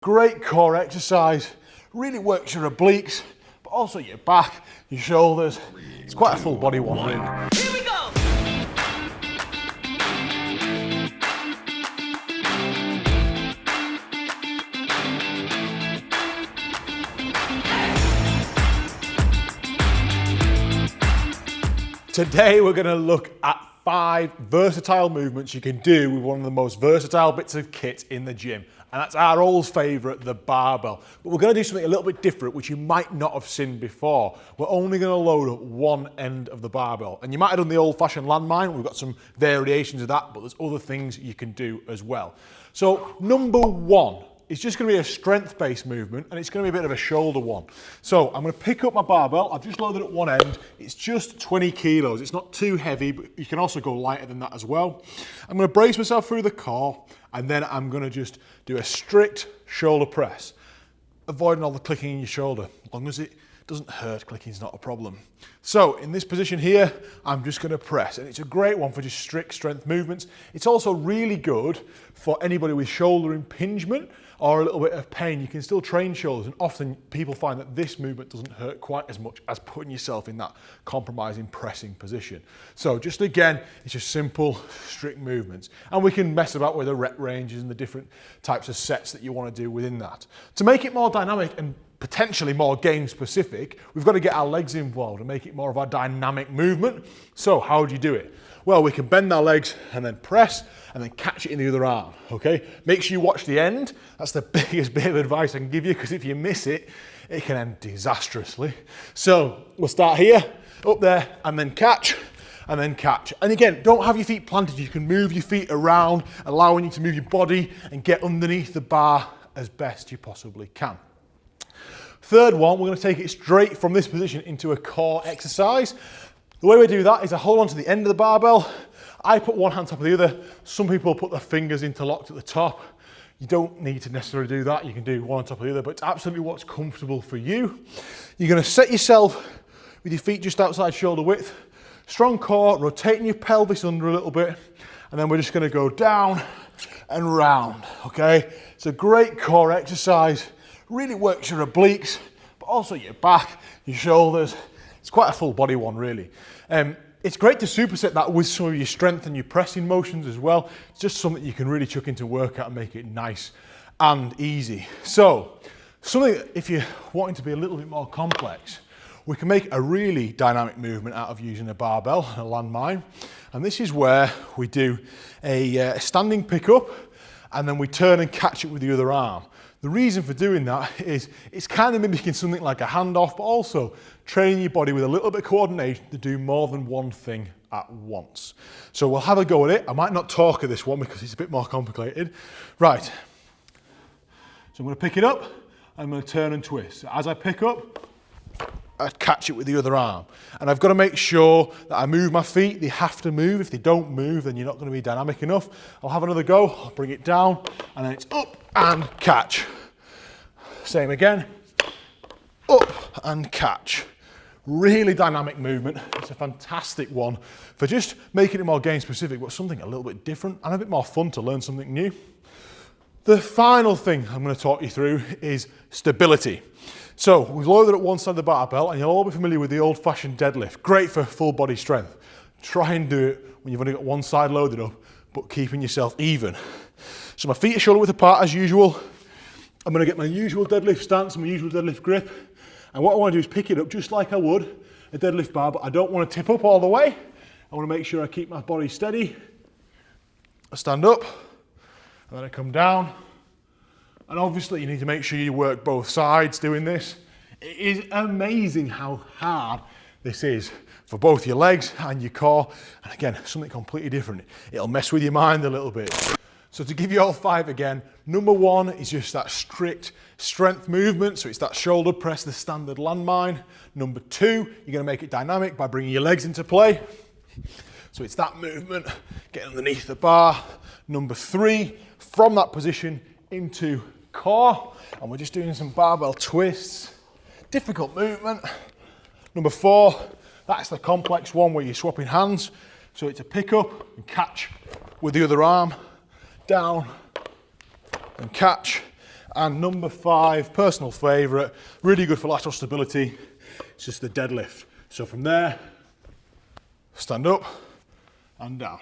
Great core exercise, really works your obliques, but also your back, your shoulders. It's quite a full body one, really. Here we go! Today we're going to look at 5 versatile movements you can do with one of the most versatile bits of kit in the gym. And that's our old favourite, the barbell. But we're going to do something a little bit different, which you might not have seen before. We're only going to load up one end of the barbell. And you might have done the old-fashioned landmine. We've got some variations of that, but there's other things you can do as well. So number 1 is just going to be a strength-based movement, and it's going to be a bit of a shoulder one. So I'm going to pick up my barbell. I've just loaded at one end. It's just 20 kilos. It's not too heavy, but you can also go lighter than that as well. I'm going to brace myself through the core, and then I'm going to just do a strict shoulder press, avoiding all the clicking in your shoulder. As long as it doesn't hurt, clicking is not a problem. So in this position here, I'm just going to press, and it's a great one for just strict strength movements. It's also really good for anybody with shoulder impingement or a little bit of pain. You can still train shoulders, and often people find that this movement doesn't hurt quite as much as putting yourself in that compromising pressing position. So just again, it's just simple, strict movements. And we can mess about with the rep ranges and the different types of sets that you want to do within that. To make it more dynamic and potentially more game specific, we've got to get our legs involved and make it more of a dynamic movement. So how do you do it? Well, we can bend our legs and then press and then catch it in the other arm, okay? Make sure you watch the end. That's the biggest bit of advice I can give you, because if you miss it, it can end disastrously. So we'll start here, up there, and then catch, and then catch. And again, don't have your feet planted. You can move your feet around, allowing you to move your body and get underneath the bar as best you possibly can. Third one, we're going to take it straight from this position into a core exercise. The way we do that is I hold on to the end of the barbell. I put one hand on top of the other. Some people put their fingers interlocked at the top. You don't need to necessarily do that. You can do one on top of the other, but it's absolutely what's comfortable for you. You're going to set yourself with your feet just outside shoulder width. Strong core, rotating your pelvis under a little bit. And then we're just going to go down and round, okay? It's a great core exercise. Really works your obliques, but also your back, your shoulders. It's quite a full body one, really. It's great to superset that with some of your strength and your pressing motions as well. It's just something you can really chuck into workout and make it nice and easy. So, something that if you're wanting to be a little bit more complex, we can make a really dynamic movement out of using a barbell, a landmine. And this is where we do a standing pickup, and then we turn and catch it with the other arm. The reason for doing that is it's kind of mimicking something like a handoff, but also training your body with a little bit of coordination to do more than one thing at once. So we'll have a go at it. I might not talk at this one because it's a bit more complicated. Right. So I'm going to pick it up. I'm going to turn and twist. So as I pick up, I catch it with the other arm. And I've got to make sure that I move my feet. They have to move. If they don't move, then you're not going to be dynamic enough. I'll have another go. I'll bring it down, and then it's up and catch. Same again. Up and catch. Really dynamic movement. It's a fantastic one for just making it more game specific, but something a little bit different and a bit more fun to learn something new. The final thing I'm going to talk you through is stability. So we've loaded at one side of the barbell, and you'll all be familiar with the old-fashioned deadlift. Great for full body strength. Try and do it when you've only got one side loaded up, but keeping yourself even. So my feet are shoulder width apart as usual. I'm going to get my usual deadlift stance and my usual deadlift grip. And what I want to do is pick it up just like I would a deadlift bar, but I don't want to tip up all the way. I want to make sure I keep my body steady. I stand up, and then I come down. And obviously you need to make sure you work both sides doing this. It is amazing how hard this is for both your legs and your core. And again, something completely different. It'll mess with your mind a little bit. So to give you all 5 again, number 1 is just that strict strength movement. So it's that shoulder press, the standard landmine. Number 2, you're going to make it dynamic by bringing your legs into play. So it's that movement, getting underneath the bar. Number 3, from that position into core, and we're just doing some barbell twists. Difficult movement. Number 4, that's the complex one where you're swapping hands. So it's a pick up and catch with the other arm, down and catch, And number 5, personal favourite, really good for lateral stability, it's just the deadlift. So from there, stand up and down.